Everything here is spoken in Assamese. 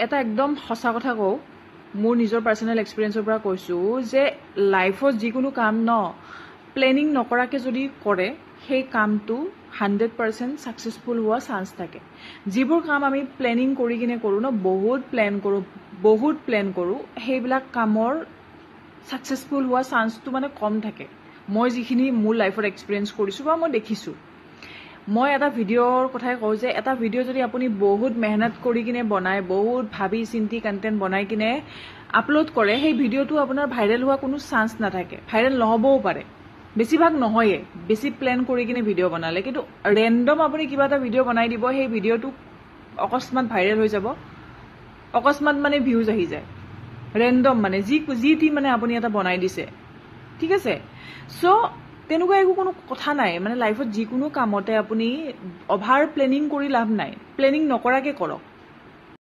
এটা একদম সঁচা কথা কওঁ, মোৰ নিজৰ পাৰ্চনেল এক্সপিৰিয়েঞ্চৰ পৰা কৈছোঁ যে লাইফত যিকোনো কাম প্লেনিং নকৰাকৈ যদি কৰে সেই কামটো 100% ছাকচেছফুল হোৱা চান্স থাকে। যিবোৰ কাম আমি প্লেনিং কৰি কিনে কৰোঁ বহুত প্লেন কৰোঁ, সেইবিলাক কামৰ ছাকচেছফুল হোৱা চান্সটো মানে কম থাকে। মই যিখিনি মোৰ লাইফত এক্সপিৰিয়েঞ্চ কৰিছোঁ বা মই দেখিছোঁ, মই এটা ভিডিঅ'ৰ কথাই কওঁ যে এটা ভিডিঅ' যদি আপুনি বহুত মেহনত কৰি কিনে বনায়, বহুত ভাবি চিন্তি কণ্টেণ্ট বনাই কিনে আপলোড কৰে, সেই ভিডিঅ'টো আপোনাৰ ভাইৰেল হোৱা কোনো চান্স নাথাকে। ভাইৰেল নহ'বও পাৰে, বেছিভাগ নহয়ে বেছি প্লেন কৰি কিনে ভিডিঅ' বনালে। কিন্তু ৰেণ্ডম আপুনি কিবা এটা ভিডিঅ' বনাই দিব, সেই ভিডিঅ'টো অকস্মাত ভাইৰেল হৈ যাব, অকস্মাত মানে ভিউজ আহি যায়। ৰেণ্ডম মানে যি মানে আপুনি এটা বনাই দিছে, ঠিক আছে। চ' তেনেকুৱা একো কোনো কথা নাই। মানে লাইফত যিকোনো কামতে আপুনি অভাৰ প্লেনিং কৰি লাভ নাই, প্লেনিং নকৰাকৈ কৰক।